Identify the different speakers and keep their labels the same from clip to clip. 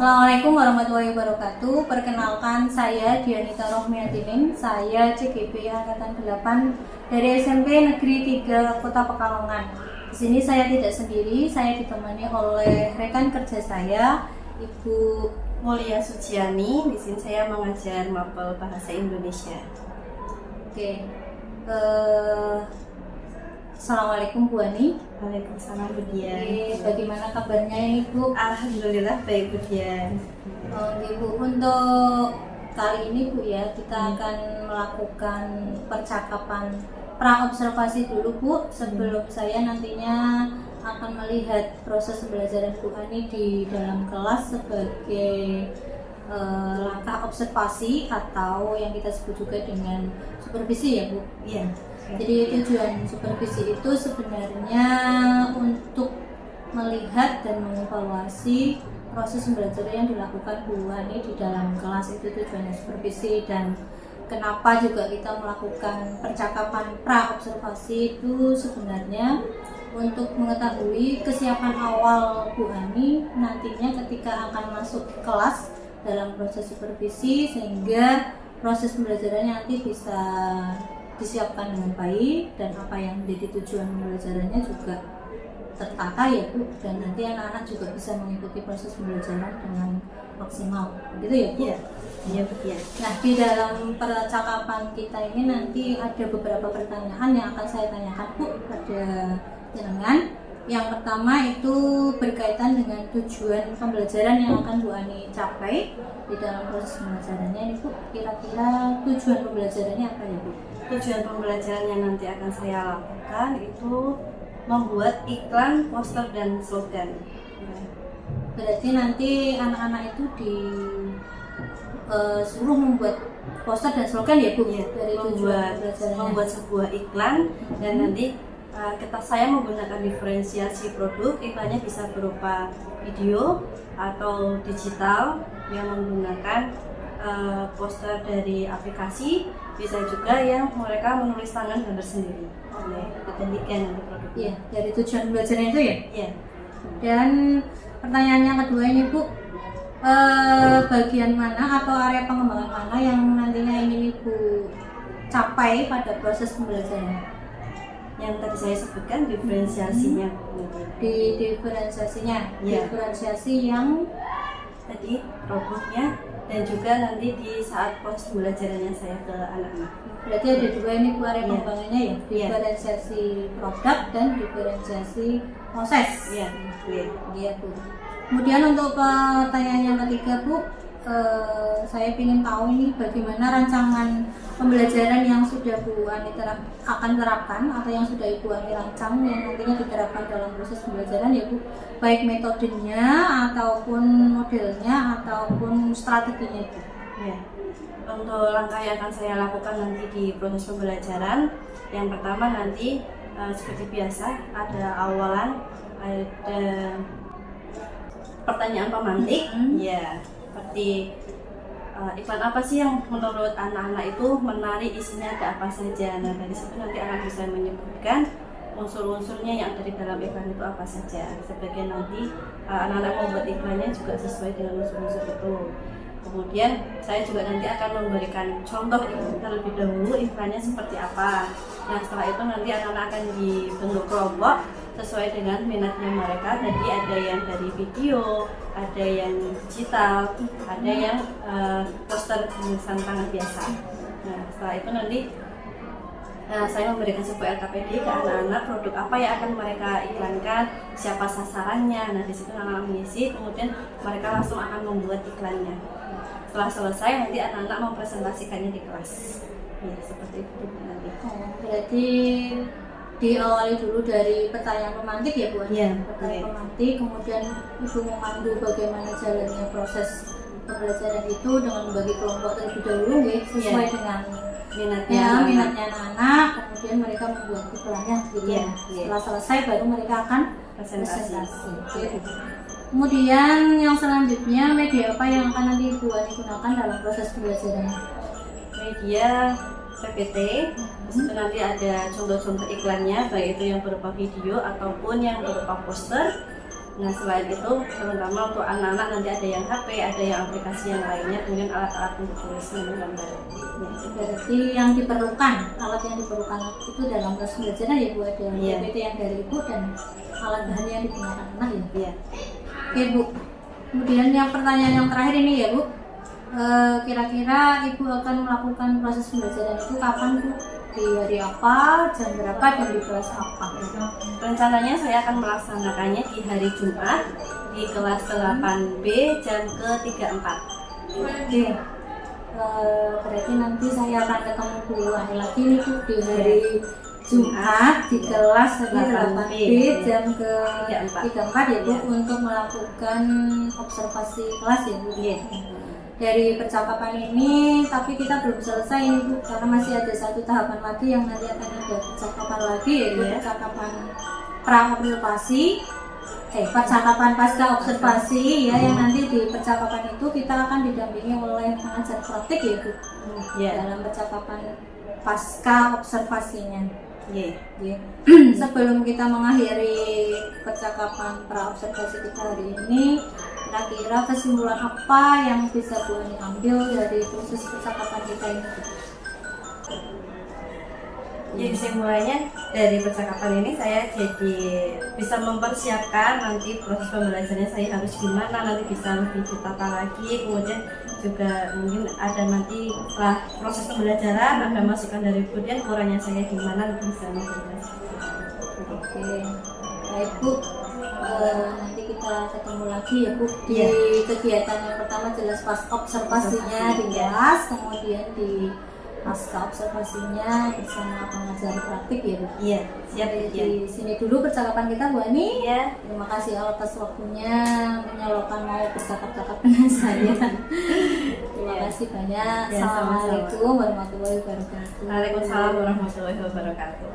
Speaker 1: Assalamualaikum warahmatullahi wabarakatuh. Perkenalkan, saya Dianita Rohmiatinin. Saya CGP Angkatan 8 dari SMP Negeri 3 Kota Pekalongan. Di sini saya tidak sendiri, saya ditemani oleh rekan kerja saya, Ibu
Speaker 2: Mulia Suciani. Di sini saya mengajar mapel bahasa Indonesia.
Speaker 1: Oke. Assalamualaikum Bu Ani.
Speaker 2: Waalaikumsalam Bu Dian.
Speaker 1: Bagaimana kabarnya ini Bu?
Speaker 2: Alhamdulillah baik Bu Dian.
Speaker 1: Bu, untuk kali ini Bu ya, kita akan melakukan percakapan pra-observasi dulu Bu, sebelum saya nantinya akan melihat proses pembelajaran Bu Ani di dalam kelas sebagai langkah observasi atau yang kita sebut juga dengan supervisi ya Bu.
Speaker 2: Iya.
Speaker 1: Jadi tujuan supervisi itu sebenarnya untuk melihat dan mengevaluasi proses pembelajaran yang dilakukan Bu Ani di dalam kelas. Itu tujuannya supervisi. Dan kenapa juga kita melakukan percakapan pra-observasi itu sebenarnya untuk mengetahui kesiapan awal Bu Ani nantinya ketika akan masuk kelas dalam proses supervisi, sehingga proses pembelajarannya nanti bisa disiapkan dengan baik dan apa yang menjadi tujuan pembelajarannya juga tertata ya Bu, dan nanti anak-anak juga bisa mengikuti proses pembelajaran dengan maksimal, gitu ya Bu?
Speaker 2: Iya Bu Dian.
Speaker 1: Nah, di dalam percakapan kita ini nanti ada beberapa pertanyaan yang akan saya tanyakan Bu pada jenengan. Yang pertama itu berkaitan dengan tujuan pembelajaran yang akan Bu Ani capai di dalam proses pembelajarannya ini Bu. Kira-kira tujuan pembelajarannya apa ya Bu?
Speaker 2: Tujuan pembelajaran yang nanti akan saya lakukan itu membuat iklan, poster, dan slogan.
Speaker 1: Berarti nanti anak-anak itu disuruh membuat poster dan slogan ya Bu?
Speaker 2: Ya,
Speaker 1: Dari tujuan pembelajarannya.
Speaker 2: membuat sebuah iklan dan nanti saya menggunakan diferensiasi produk. Iklannya bisa berupa video atau digital yang menggunakan poster dari aplikasi, bisa juga yang mereka menulis tangan gambar sendiri. Demikian nanti produknya.
Speaker 1: Iya, dari tujuan pembelajaran itu ya?
Speaker 2: Iya.
Speaker 1: Dan pertanyaan yang kedua ini Bu, bagian mana atau area pengembangan mana yang nantinya ingin Ibu capai pada proses pembelajaran?
Speaker 2: Yang tadi saya sebutkan diferensiasinya.
Speaker 1: Di diferensiasinya,
Speaker 2: Ya.
Speaker 1: Diferensiasi yang
Speaker 2: Tadi produknya dan juga nanti di saat proses pembelajarannya saya ke anak-anak.
Speaker 1: berarti ada dua ini Bu area
Speaker 2: Ya.
Speaker 1: pengembangannya ya, diferensiasi produk dan diferensiasi proses.
Speaker 2: Iya,
Speaker 1: Iya Bu. Kemudian untuk pertanyaan yang ketiga Bu, saya ingin tahu ini bagaimana rancangan pembelajaran yang sudah Bu Ani akan terapkan atau yang sudah Ibu Ani rancang yang nantinya diterapkan dalam proses pembelajaran ya Bu, baik metodenya ataupun modelnya ataupun strateginya Bu.
Speaker 2: Ya. Untuk langkah yang akan saya lakukan nanti di proses pembelajaran, yang pertama nanti seperti biasa ada awalan, ada pertanyaan pemantik, ya seperti iklan apa sih yang menurut anak-anak itu menarik, isinya ada apa saja. Nah dari situ nanti anak bisa menyebutkan unsur-unsurnya yang ada di dalam iklan itu apa saja. Sebagian nanti anak-anak membuat iklannya juga sesuai dengan unsur-unsur itu. Kemudian saya juga nanti akan memberikan contoh terlebih dahulu iklannya seperti apa. Nah setelah itu nanti anak-anak akan dibentuk kelompok sesuai dengan minatnya mereka. Jadi ada yang dari video, ada yang digital, ada yang poster tulisan tangan biasa. Nah setelah itu nanti saya memberikan sebuah LKPD ke anak-anak, produk apa yang akan mereka iklankan, siapa sasarannya. Nah di situ anak-anak mengisi, kemudian mereka langsung akan membuat iklannya. Setelah selesai nanti anak-anak mempresentasikannya di kelas. Ya seperti itu nanti.
Speaker 1: Berarti diawali dulu dari pertanyaan pemantik ya Bu?
Speaker 2: Iya.
Speaker 1: Pertanyaan pemantik, kemudian Ibu memandu bagaimana jalannya proses pembelajaran itu dengan membagi kelompok terlebih dahulu ya, sesuai dengan minatnya anak-anak, kemudian mereka membuat iklannya gitu.
Speaker 2: Iya.
Speaker 1: Setelah selesai baru mereka akan
Speaker 2: Presentasi.
Speaker 1: Kemudian yang selanjutnya, media apa yang akan nanti Ibu Ani gunakan dalam proses pembelajaran?
Speaker 2: Media PPT, itu nanti ada contoh-contoh iklannya, baik itu yang berupa video ataupun yang berupa poster. Nah selain itu terutama untuk anak-anak nanti ada yang HP, ada yang aplikasi yang lainnya, kemudian alat-alat untuk tulis menggambar.
Speaker 1: Berarti yang diperlukan, alat yang diperlukan itu dalam proses belajar ya Bu, ada PPT yang dari Ibu dan alat bahan yang digunakan anak ya.
Speaker 2: Iya.
Speaker 1: Oke Bu, kemudian yang pertanyaan yang terakhir ini ya Bu, kira-kira Ibu akan melakukan proses pembelajaran itu kapan Bu? Di hari apa, jam berapa, dan di kelas apa?
Speaker 2: Rencananya saya akan melaksanakannya di hari Jumat di kelas 8B jam ke-34.
Speaker 1: Oke. Berarti nanti saya akan ketemu Bu Ani lagi nih Bu di hari Jumat di kelas 8B jam ke-34 ya Bu, untuk melakukan observasi kelas ya Bu. Dari percakapan ini, tapi kita belum selesai ini Bu, karena masih ada satu tahapan lagi yang nanti akan ada percakapan lagi, yaitu percakapan pra-observasi, percakapan pasca observasi ya, yang nanti di percakapan itu kita akan didampingi oleh pengajar praktik ya Bu, dalam percakapan pasca observasinya. Sebelum kita mengakhiri percakapan pra-observasi kita hari ini, kira-kira kesimpulan apa yang bisa Bu Ani ambil dari proses percakapan kita ini?
Speaker 2: Jadi kesimpulannya dari percakapan ini saya jadi bisa mempersiapkan nanti proses pembelajarannya saya harus gimana, nanti bisa lebih ditata lagi, kemudian juga mungkin ada nanti setelah proses pembelajaran ada masukan dari kemudian kurangnya saya gimana nanti bisa menjelaskan.
Speaker 1: Oke, baik Bu, nanti kita ketemu lagi ya Bu di kegiatan yang pertama, jelas pas observasinya di kelas, kemudian di pasca observasinya bersama pengajar praktik ya Bu.
Speaker 2: Iya, siap.
Speaker 1: Di sini dulu percakapan kita Bu Ani.
Speaker 2: Iya.
Speaker 1: Terima kasih atas waktunya menyalurkan mau bercakap-cakap dengan saya. Terima kasih banyak. Assalamualaikum warahmatullahi wabarakatuh.
Speaker 2: Waalaikumsalam warahmatullahi wabarakatuh.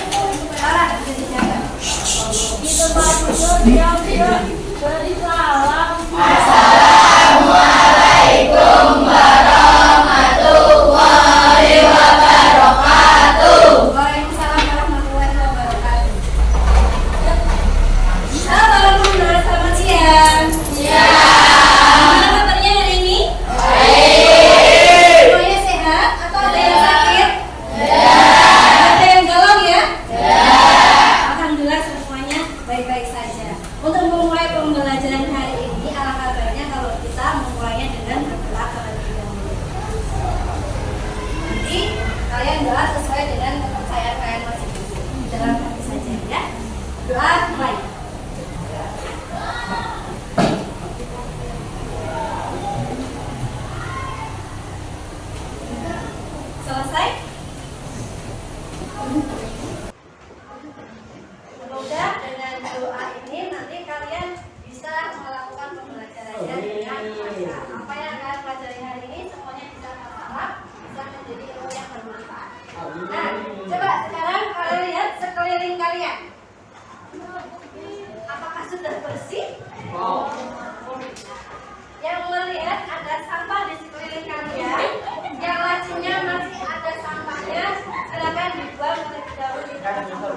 Speaker 3: Assalamualaikum warahmatullahi wabarakatuh.
Speaker 2: Waalaikumsalam warahmatullahi wabarakatuh. Halo Bu, selamat siang. Gimana kabarnya hari ini?
Speaker 3: Baik.
Speaker 2: Semuanya sehat atau ada yang sakit?
Speaker 3: Ya.
Speaker 2: Ada yang galau ya?
Speaker 3: Ya.
Speaker 2: Alhamdulillah semuanya baik-baik saja. Untuk memulai pembelajaran hari ini, alangkah baiknya kalau kita memulainya dengan berdoa terlebih dahulu. Nanti kalian doa sesuai dengan kepercayaan kalian masing-masing. Dalam hati saja ya. Doa mulai. Selesai? Semoga dengan doa ini nanti kalian bisa melakukan pembelajarannya dengan lancar. Apa yang kalian pelajari hari ini semuanya bisa terserap, bisa menjadi ilmu yang bermanfaat. Nah, coba sekarang kalian lihat sekeliling kalian. Apakah sudah bersih? Yang melihat ada sampah di sekeliling kalian, yang lacinya masih ada sampahnya, silakan dibuang terlebih dahulu di tempat sampah.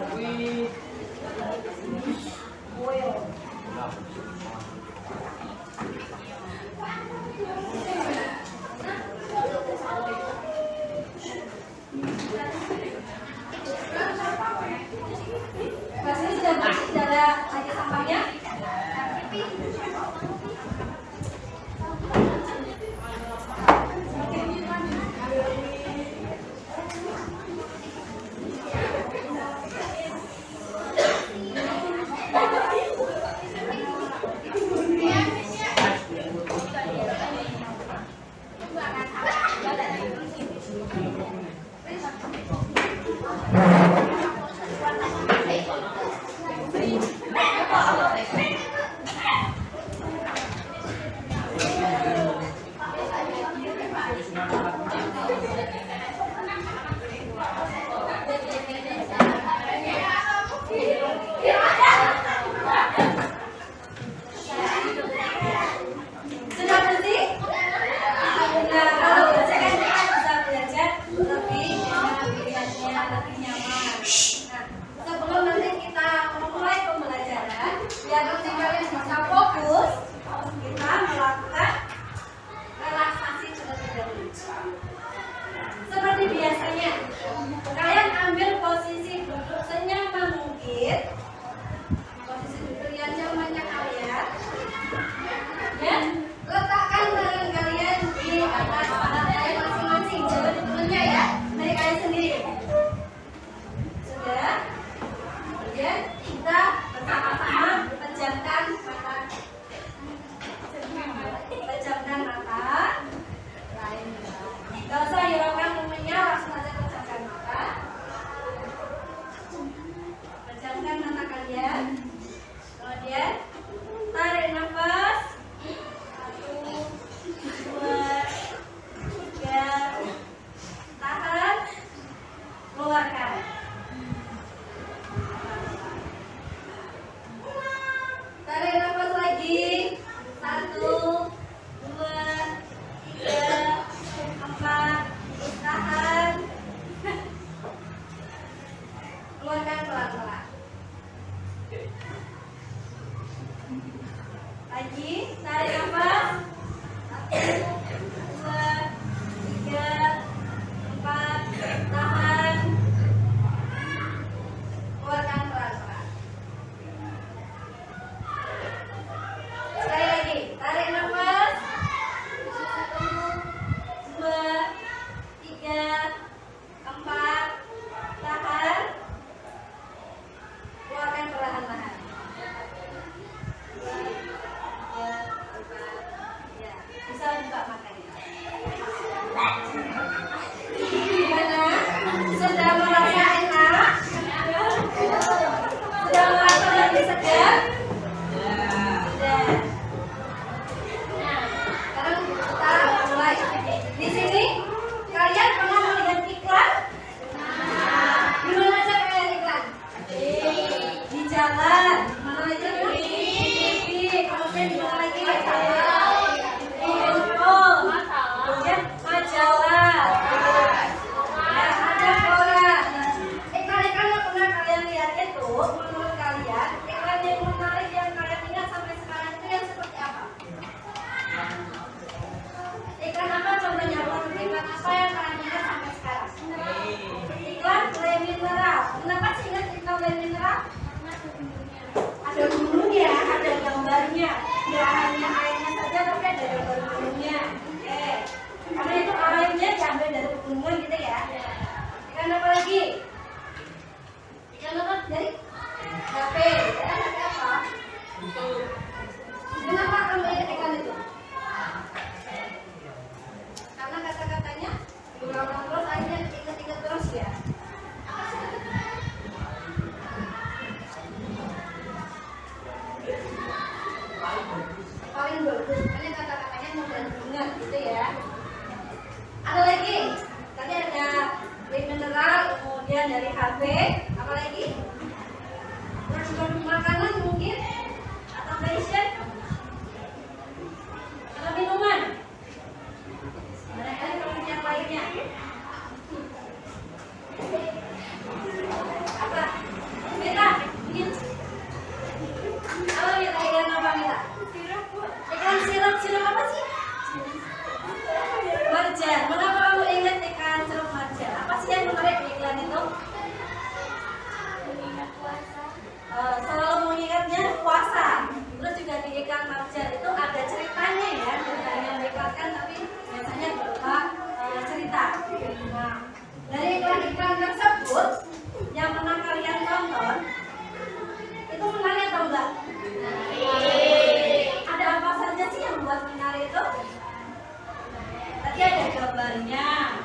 Speaker 2: Nanti ada gambarnya,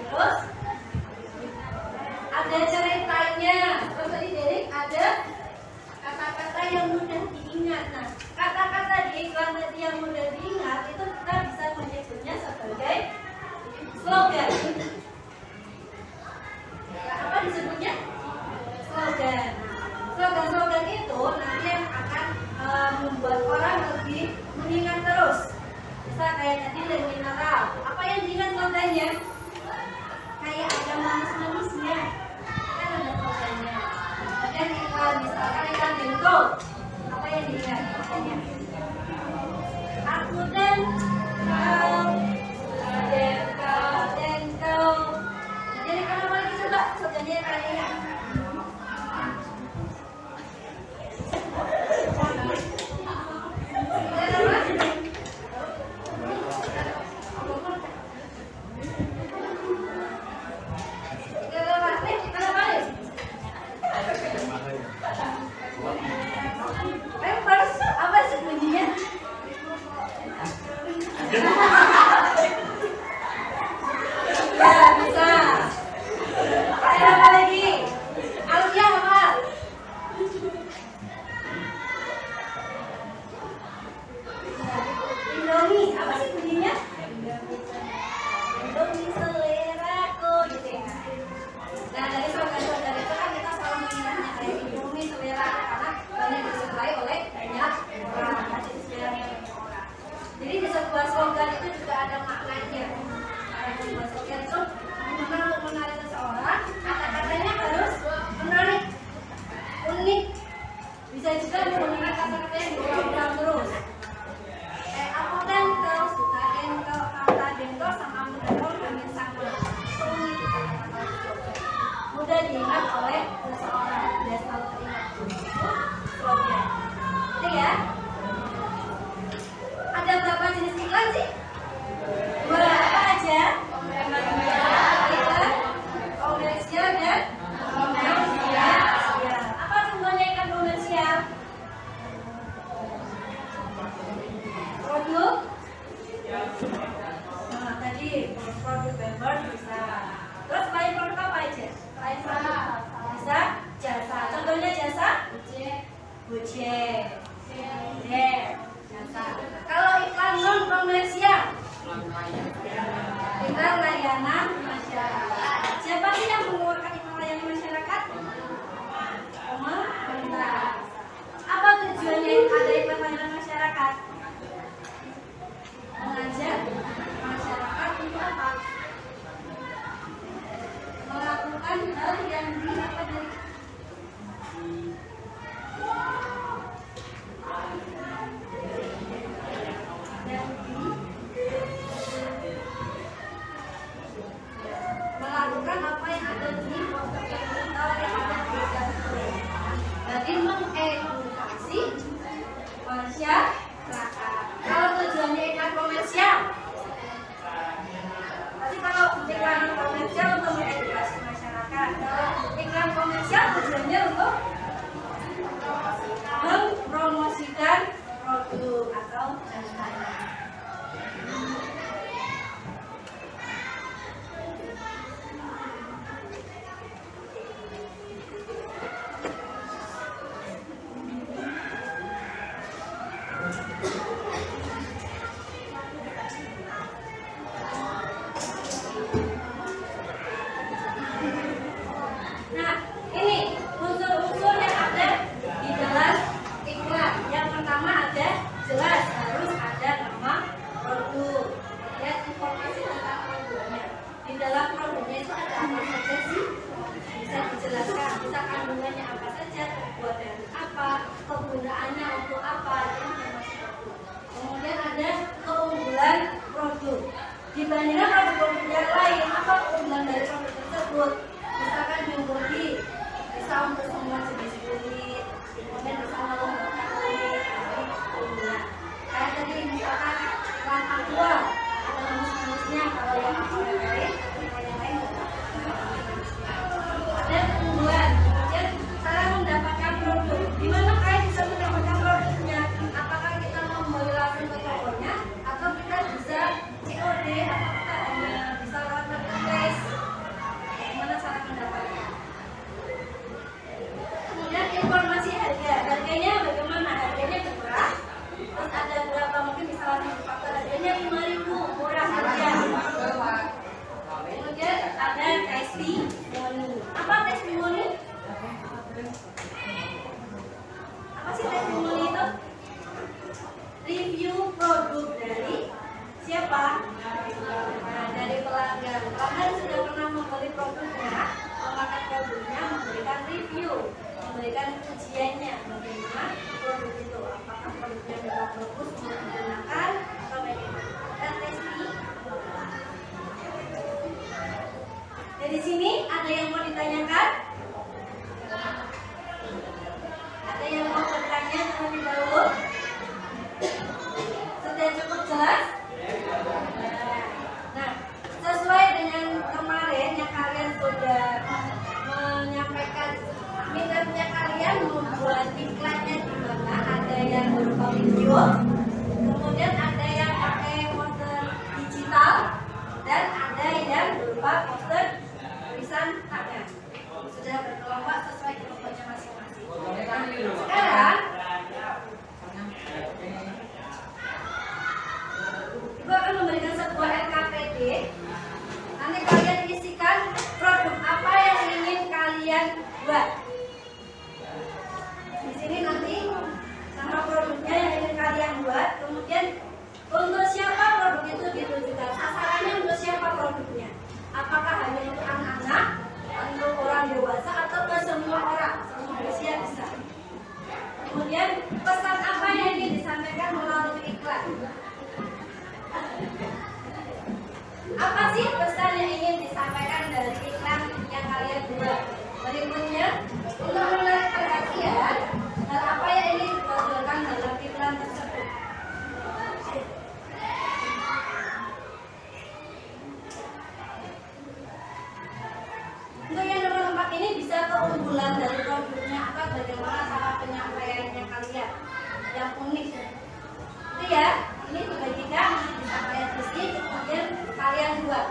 Speaker 2: terus ada ceritanya, terus tadi Derek ada kata-kata yang mudah diingat. Nah, kata-kata di iklan tadi yang mudah diingat itu kita bisa menyebutnya sebagai slogan. Nah, apa disebutnya? Slogan. Slogan-slogan itu nanti yang akan membuat orang lebih mengingat terus. Bisa kayak tadi Le Mineral. Apa yang diingat slogannya? Kayak ada manis-manisnya. Kan ada slogannya. Kemudian iklan, misalkan iklan Denko. Apa yang diingat slogannya? Aku dan kau, Denko. Jadi kalau lagi coba slogannya kalian. Apa sih bunyinya? Ya, bisa. Ada apa lagi? Alfia apa? Indomie, apa sih bunyinya? Indomie seleraku, gitu ya. Nah, dari slogan-slogan itu kan kita selalu mengingatnya kayak Indomie selera karena banyak disukai oleh banyak orang, masih diselera banyak orang. Jadi di sebuah slogan itu juga ada maknanya. Ada sebuah slogan itu gimana untuk menarik seseorang, kata-katanya harus menarik, unik. Bisa juga menggunakan kata-kata yang diulang-ulang terus. Kayak aku dan kau suka Denko, kata Denko sama muda kau hampir sama. Unik kata-kata itu. Mudah diingat oleh seseorang, dia selalu teringat. Slogan. Itu ya. Ada berapa jenis iklan sih? Dua, apa aja? Iklan komersial dan komersial. Apa contohnya iklan komersial? Produk? Nah, tadi produk bember bisa. Terus selain produk apa aja? Selain produk bisa jasa. Contohnya jasa? Gojek. Jasa. Kalau iklan non komersial? Iklan layanan masyarakat. Siapa sih yang mengeluarkan iklan layanan masyarakat? Pemerintah. Apa tujuannya ada iklan layanan masyarakat? Mengajak masyarakat untuk apa? Melakukan hal yang apa dari melakukan apa yang ada di poster yang kita lihat. Berarti mengedukasi masyarakat. Kalau tujuannya iklan komersial, berarti kalau iklan komersial untuk mengedukasi masyarakat. Kalau iklan komersial tujuannya untuk mempromosikan produk atau jasanya. Nah, ini unsur-unsur yang ada di dalam iklan. Yang pertama ada jelas, harus ada nama produk. Lihat informasi tentang produknya. Di dalam produknya itu ada apa saja sih? Bisa dijelaskan. Bisa kandungannya apa saja, terbuat dari apa, kegunaannya untuk apa, itu informasi produk. Kemudian ada keunggulan produk. Dibandingkan produk yang lain, apa keunggulan dari produk tersebut? Misalkan biobody, bisa untuk semua jenis kulit, kemudian bisa melembabkan kulit, jadi keunggulan. Kayak tadi misalkan iklan aqua, ada manis-manisnya, kalau yang aqua yang lain ada keunggulan. Kemudian cara mendapatkan produk, gimana kalian bisa mendapatkan produknya? Apakah kita membeli langsung ke tokonya, atau kita bisa COD, atau kita Nah, dari pelanggan. Pelanggan sudah pernah membeli produknya, memakai produknya, memberikan review, memberikan ujiannya bagaimana produk itu, apakah produknya memang bagus untuk digunakan atau bagaimana. Dan testing. Dari sini ada yang mau ditanyakan? Ada yang mau bertanya terlebih dahulu? Sudah cukup jelas? Nah, sesuai dengan kemarin yang kalian sudah menyampaikan minatnya kalian membuat iklannya di mana, ada yang berupa video, kemudian ada yang pakai poster digital, dan ada yang berupa poster tulisan tangan. Sudah berkelompok sesuai kelompoknya masing-masing. Sekarang Ibu akan memberikan sebuah LKPD. Nanti kalian isikan produk apa yang ingin kalian buat. Di sini nanti nama produknya yang ingin kalian buat. Kemudian untuk siapa produk itu ditujukan. Sasarannya untuk siapa produknya. Apakah hanya untuk anak-anak, untuk orang dewasa, atau ke semua orang, semua usia bisa. Kemudian pesan apa yang ingin disampaikan melalui iklan. Apa sih pesan yang ingin disampaikan dari iklan yang kalian buat? Berikutnya, untuk menarik perhatian, hal apa yang ingin ditonjolkan dalam iklan tersebut? Untuk yang nomor 4 ini bisa keunggulan dari produknya atau bagaimana cara penyampaiannya kalian yang unik. Itu ya, ini dibagikan disampaikan visi, kemudian kalian buat.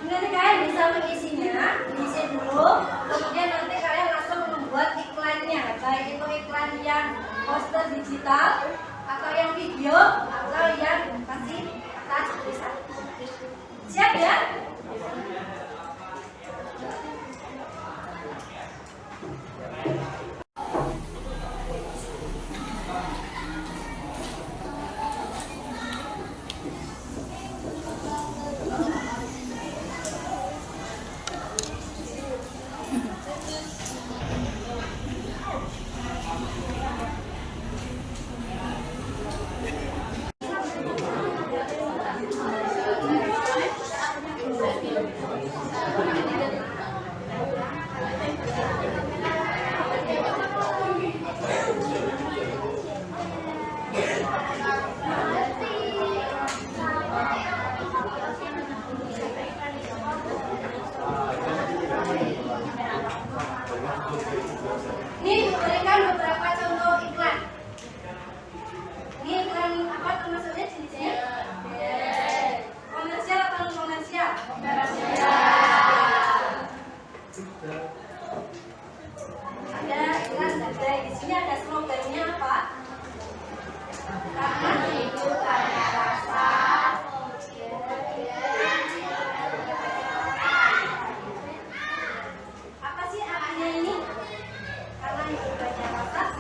Speaker 2: Nanti kalian bisa mengisinya, diisi dulu, kemudian nanti kalian langsung membuat iklannya, baik itu iklan yang poster digital, atau yang video, atau yang kasih atas tulisan. Siap ya? Ini berikan beberapa contoh iklan. Ini iklan apa termasuknya jenisnya? Komersial atau non komersial? Ada iklan gadai. Di sini ada slogannya apa? Karena itu ada rasa. Apa sih artinya ini? Karena itu banyak rasa.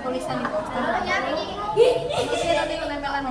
Speaker 4: tulisan di poster. Ini nanti penempelan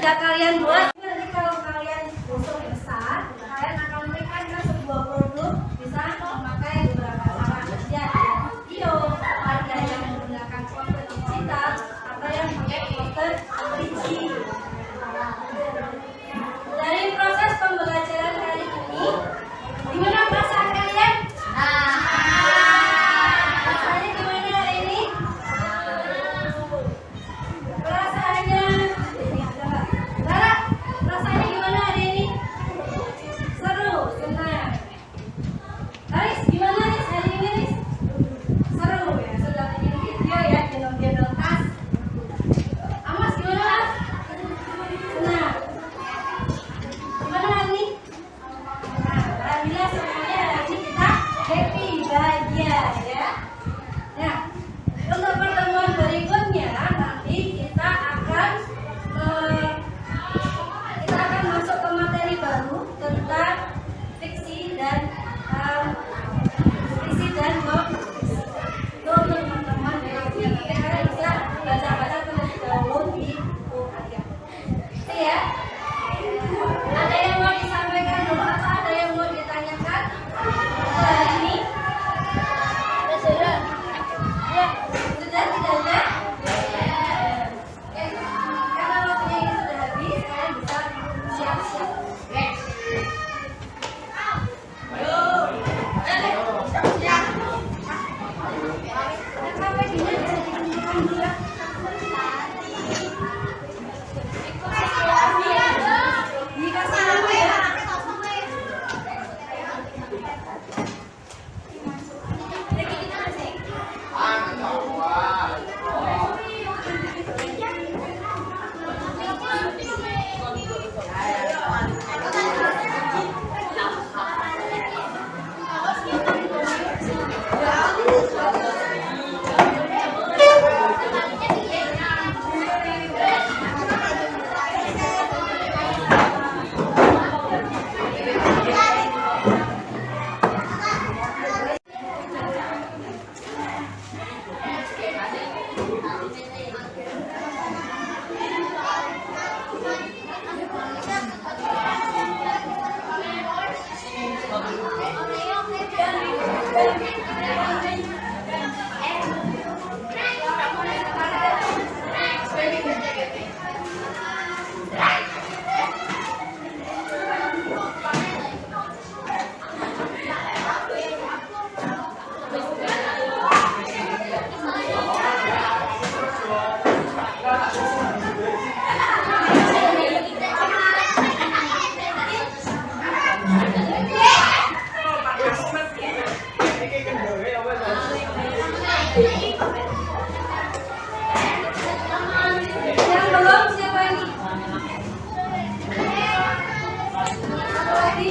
Speaker 2: sudah kalian buat, nanti kalau kalian besok besar, kalian akan memberikan sebuah produk bisa memakai beberapa cara kerja. Video, ada yang menggunakan poster digital atau yang pakai poster rigi. Dari proses pembelajaran kali ini, gimana perasaan kalian? Rasanya gimana hari ini? Perasaannya, Lara, rasanya gimana hari ini? Seru, senang. Aris, gimana Aris hari ini Aris? Seru ya, sudah bikin video ya, gendong-gendong tas. Amas gimana Mas? Senang. Gimana hari ini? Nah, alhamdulillah semuanya hari ini kita happy, bahagia ya. Nah, untuk pertemuan berikutnya nanti kita akan masuk ke materi baru tentang fiksi dan non-fiksi. Itu untuk teman-teman berikutnya nanti kalian bisa baca-baca terlebih dahulu di buku kalian. Itu ya. Ada yang mau disampaikan dulu atau ada yang mau ditanyakan hari ini? Sudah tidak ada? Oke, karena waktunya ini sudah habis, kalian bisa siap-siap. Sampai di mana bisa dikumpulkan dulu ya? Dikasih nama ya? Yang belum siapa ini? Satu lagi.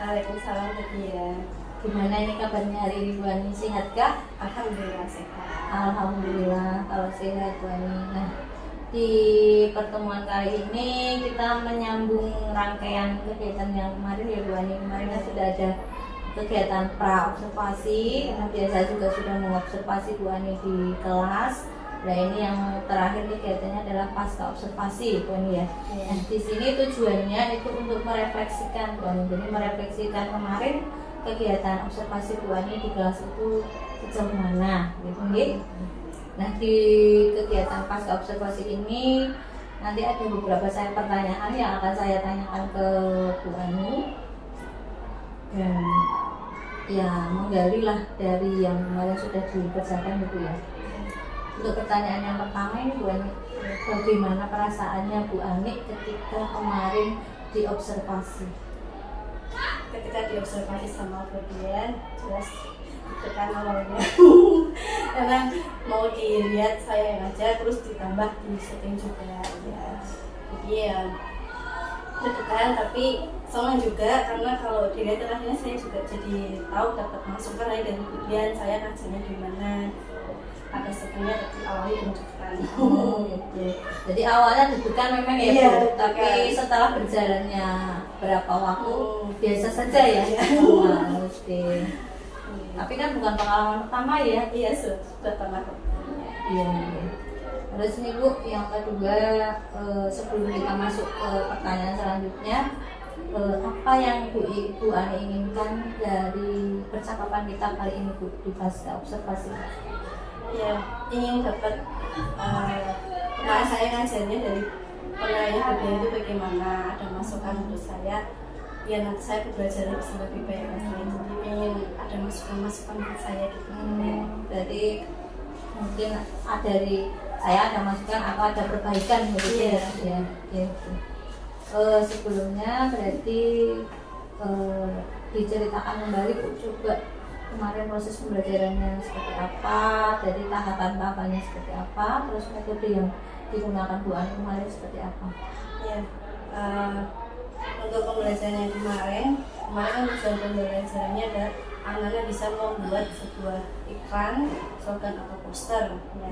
Speaker 2: Waalaikumsalam ya.
Speaker 1: Gimana ini kabarnya hari ini Bu Ani, sehat kah?
Speaker 2: Alhamdulillah sehat.
Speaker 1: Alhamdulillah kalau sehat Bu Ani. Nah, di pertemuan kali ini kita menyambung rangkaian kegiatan yang kemarin ya Bu Ani. Kemarin kan sudah ada kegiatan pra observasi, kemudian saya juga sudah mengobservasi Bu Ani di kelas. Nah ini yang terakhir kegiatannya adalah pasca observasi Bu Ani ya. Nah di sini tujuannya itu untuk merefleksikan Bu Ani. Jadi merefleksikan kemarin kegiatan observasi Bu Ani di kelas itu sejauh mana gitu nggih. Nah di kegiatan pasca observasi ini nanti ada beberapa pertanyaan yang akan saya tanyakan ke Bu Ani. Dan ya menggali lah dari yang kemarin sudah dikerjakan gitu ya. Untuk pertanyaan yang pertama ini Bu Ani, bagaimana perasaannya Bu Ani ketika kemarin diobservasi?
Speaker 2: Ketika diobservasi sama Fabian, jelas ditekan awalnya karena mau dilihat saya yang aja, terus ditambah di setting juga ya. Jadi ya ditekan, tapi senang juga karena kalau dilihat terakhirnya saya juga jadi tahu, dapat masukan dari Fabian saya kerjanya gimana. Ada setengah dari awalnya deg-degan.
Speaker 1: Jadi awalnya deg-degan memang ya
Speaker 2: iya,
Speaker 1: Bu, tapi setelah berjalannya berapa waktu biasa saja ya.
Speaker 2: Iya.
Speaker 1: Oke. Tapi kan bukan pengalaman pertama ya.
Speaker 2: Iya, sudah pernah.
Speaker 1: Iya. Terus nih Bu, yang kedua sebelum kita masuk ke pertanyaan selanjutnya, apa yang Bu Ani inginkan dari percakapan kita kali ini Bu di pasca observasi?
Speaker 2: Ya, ingin dapat kemarin saya ngajarnya dari penilaian Fabian itu bagaimana, ada masukan untuk saya biar nanti saya belajar bisa lebih baik lagi. Jadi ingin ada masukan untuk saya gitu.
Speaker 1: Jadi mungkin dari saya ada masukan atau ada perbaikan gitu ya. Sebelumnya berarti diceritakan kembali Bu, coba kemarin proses pembelajarannya seperti apa, dari tahapan-tahapannya seperti apa, terus metode yang digunakan Bu Ani kemarin seperti apa?
Speaker 2: Ya, untuk pembelajarannya kemarin kan tujuan pembelajarannya adalah anak-anak bisa membuat sebuah iklan, slogan atau poster. Ya.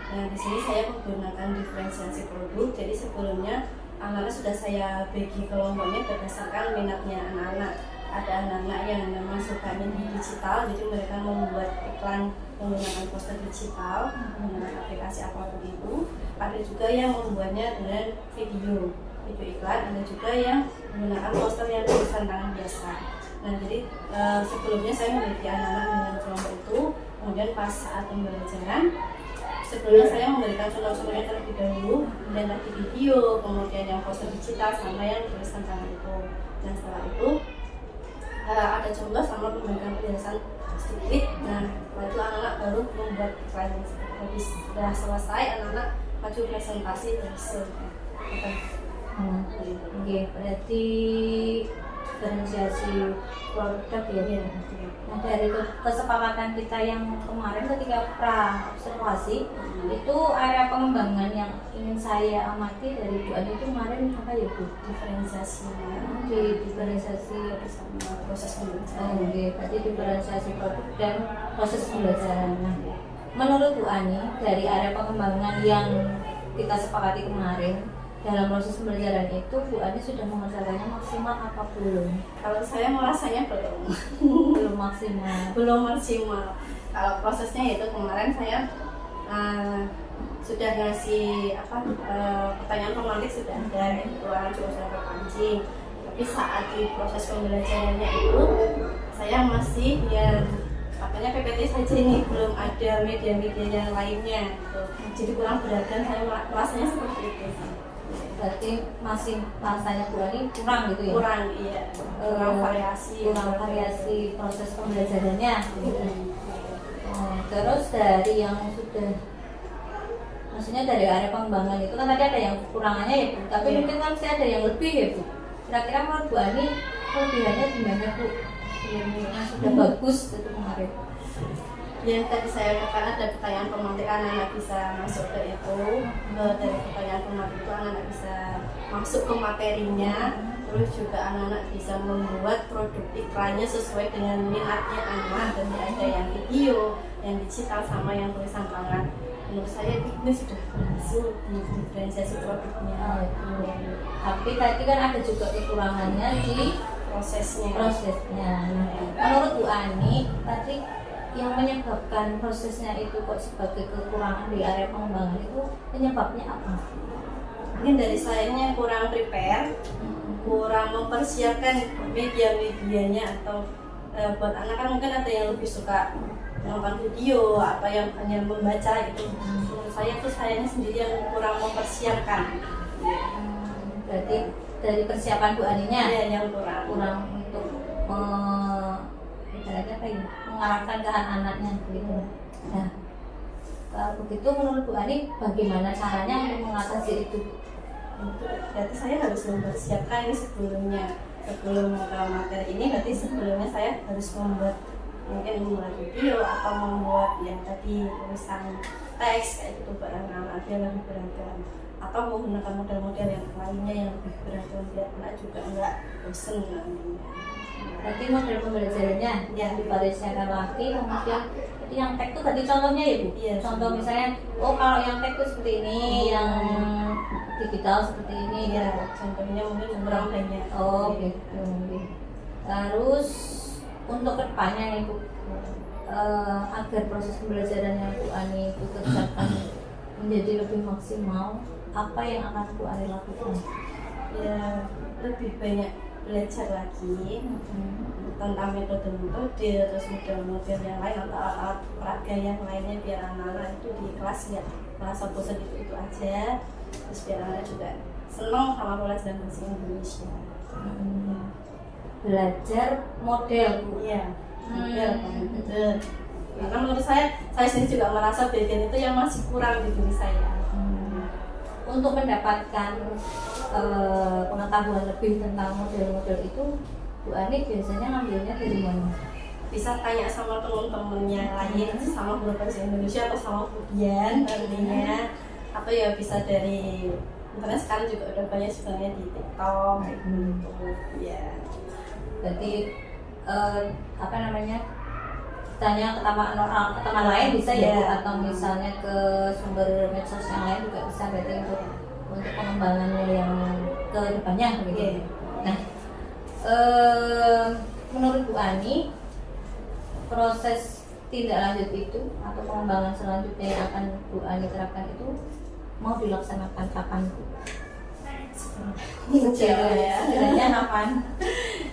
Speaker 2: Nah di sini saya menggunakan diferensiasi produk. Jadi sebelumnya anak-anak sudah saya bagi kelompoknya berdasarkan minatnya anak-anak. Ada anak-anak yang memang sukanya di digital, jadi mereka membuat iklan menggunakan poster digital, menggunakan aplikasi apapun itu. Ada juga yang membuatnya dengan video iklan, ada juga yang menggunakan poster yang tulisan tangan biasa. Nah jadi sebelumnya saya memiliki anak-anak dengan kelompok itu, kemudian pas saat pembelajaran sebelumnya saya memberikan contoh-contohnya terlebih dahulu, dan tadi video, kemudian yang poster digital sama yang tulisan tangan itu. Dan setelah itu ada contoh sama memberikan penjelasan sedikit. Nah setelah itu anak-anak baru membuat iklan. Habis sudah selesai, anak-anak maju presentasi dan hasilnya.
Speaker 1: Oke, berarti diferensiasi produk ya. Nah dari kesepakatan kita yang kemarin ketika pra observasi itu area pengembangan yang ingin saya amati dari Bu Ani itu kemarin apa ya Bu?
Speaker 2: Diferensiasi
Speaker 1: Sama
Speaker 2: proses pembelajaran.
Speaker 1: Oke, berarti diferensiasi produk dan proses pembelajaran. Nah, menurut Bu Ani dari area pengembangan yang kita sepakati kemarin dalam proses pembelajaran itu Bu Ani sudah mengerjakannya maksimal apa belum?
Speaker 2: Kalau saya merasanya belum.
Speaker 1: Belum maksimal.
Speaker 2: Belum maksimal. Kalau prosesnya itu kemarin saya sudah ngasih pertanyaan formatif sudah ada, ruangan juga sudah terpancing. Tapi saat di proses pembelajarannya itu saya masih katanya PPT saja nih, belum ada media-media yang lainnya gitu. Jadi kurang beragam, saya merasanya seperti itu.
Speaker 1: Berarti masih rasanya Bu Ani kurang gitu ya?
Speaker 2: Kurang, iya. Kurang variasi
Speaker 1: proses pembelajarannya. Terus dari yang sudah, maksudnya dari area pengembangan itu kan tadi ada yang kekurangannya ya Bu, tapi mungkin kan masih ada yang lebih ya Bu. Kira-kira menurut Bu Ani kelebihannya gimana Bu? Yang sudah bagus itu kemarin.
Speaker 2: Yang tadi saya katakan ada pertanyaan pemantik, anak-anak bisa masuk ke itu. Dari pertanyaan pemantik itu anak-anak bisa masuk ke materinya. Terus juga anak-anak bisa membuat produk iklannya sesuai dengan minatnya anak. Dan ada yang video, yang digital, sama yang tulisan tangan. Menurut saya ini sudah berhasil di diferensiasi produknya.
Speaker 1: Tapi tadi kan ada juga kekurangannya di
Speaker 2: prosesnya.
Speaker 1: Nah, menurut Bu Ani tadi yang menyebabkan prosesnya itu kok sebagai kekurangan di area pengembangan itu penyebabnya apa?
Speaker 2: Mungkin dari sayanya kurang prepare, kurang mempersiapkan media-medianya, atau buat anak kan mungkin ada yang lebih suka nonton video, apa yang hanya membaca itu. Menurut saya tuh sayanya sendiri yang kurang mempersiapkan.
Speaker 1: Berarti dari persiapan Bu Aninya
Speaker 2: yang kurang
Speaker 1: untuk ibaratnya apa ya, mengarahkan ke anak-anaknya gitu. Nah, kalau begitu menurut Bu Ani bagaimana caranya untuk mengatasi itu?
Speaker 2: Berarti saya harus mempersiapkan ini sebelumnya. Sebelum ke materi ini, berarti sebelumnya saya harus membuat video atau membuat yang tadi tulisan teks kayak gitu barang anak biar lebih beragam, atau menggunakan model-model yang lainnya yang lebih beragam biar anak juga enggak bosen nantinya.
Speaker 1: Berarti model pembelajarannya yang divariasikan lagi, kemudian jadi yang teks itu tadi contohnya ya Bu?
Speaker 2: Iya.
Speaker 1: Contoh misalnya, oh kalau yang teks itu seperti ini, yang digital seperti ini.
Speaker 2: Iya, contohnya mungkin kurang banyak.
Speaker 1: Oh gitu. Terus untuk kedepannya nih Bu, agar proses pembelajaran yang Bu Ani itu kerjakan menjadi lebih maksimal, apa yang akan Bu Ani lakukan?
Speaker 2: Ya, lebih banyak belajar lagi tentang metode-metode, terus model-model yang lain atau alat peraga yang lainnya, biar anak-anak itu di kelas nggak merasa bosan itu aja, terus biar anak juga senang sama pelajaran bahasa Indonesia.
Speaker 1: Belajar model Bu.
Speaker 2: Iya, model karena menurut saya sendiri juga merasa bagian itu yang masih kurang di diri saya.
Speaker 1: Untuk mendapatkan pengetahuan lebih tentang model-model itu, Bu Ani biasanya ngambilnya dari mana?
Speaker 2: Bisa tanya sama teman-teman yang lain, sama guru bahasa Indonesia atau sama Budian nantinya, atau ya bisa dari internet. Sekarang juga udah banyak sebenarnya di TikTok gitu. Ya.
Speaker 1: Berarti apa namanya, tanya ke teman lain bisa ya Bu? Atau misalnya ke sumber medsos yang lain juga bisa, berarti untuk pengembangannya yang ke depannya begitu. Nah, menurut Bu Ani, proses tindak lanjut itu atau pengembangan selanjutnya yang akan Bu Ani terapkan itu mau dilaksanakan kapan Bu? Sebenarnya kapan?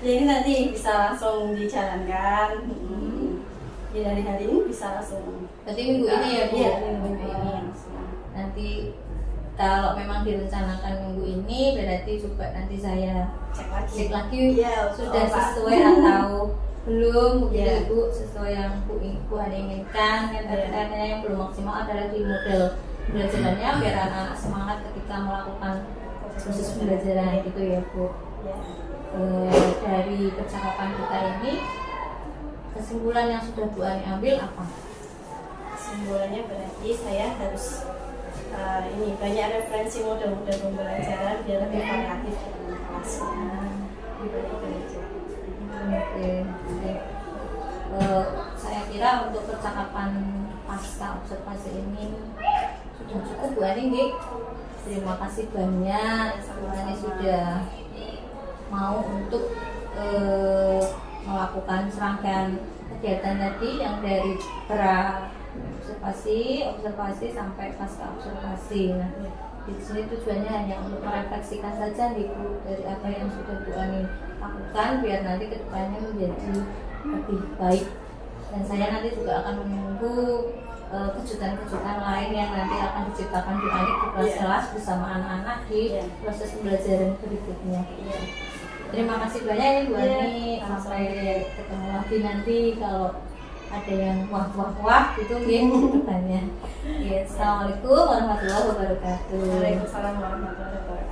Speaker 2: Jadi nanti bisa langsung dijalankan. Ya, dari hari ini bisa langsung.
Speaker 1: Berarti minggu ini ya Bu?
Speaker 2: Iya, minggu ini langsung.
Speaker 1: Nanti kalau memang direncanakan minggu ini, berarti coba nanti saya cek lagi
Speaker 2: ya,
Speaker 1: sudah sesuai atau belum begitu Bu, sesuai yang Bu Ani inginkan. Yang ternyata yang belum maksimal adalah di model belajarannya, biar anak-anak semangat ketika melakukan proses pembelajaran gitu ya Bu. Dari percakapan kita ini, kesimpulan yang sudah Bu Ani ambil apa?
Speaker 2: Kesimpulannya berarti saya harus ini banyak referensi model-model pembelajaran biar lebih variatif dalam kelasnya. Banyak belajar.
Speaker 1: Oke. Saya kira untuk percakapan pasca observasi ini sudah cukup Bu Ani nggih. Terima kasih banyak Bu Ani sudah mau untuk melakukan serangkaian kegiatan tadi yang dari observasi sampai pasca observasi. Nah, di sini tujuannya hanya untuk merefleksikan saja nih Bu, dari apa yang sudah Bu Ani lakukan biar nanti kedepannya menjadi lebih baik. Dan saya nanti juga akan menunggu kejutan-kejutan lain yang nanti akan diciptakan Bu Ani di kelas-kelas bersama anak-anak di proses pembelajaran berikutnya. Terima kasih banyak ya Bu Ani, sampai ketemu lagi nanti kalau ada yang wah gitu nggih bertanya. Assalamualaikum warahmatullahi wabarakatuh.
Speaker 2: Waalaikumsalam warahmatullahi wabarakatuh.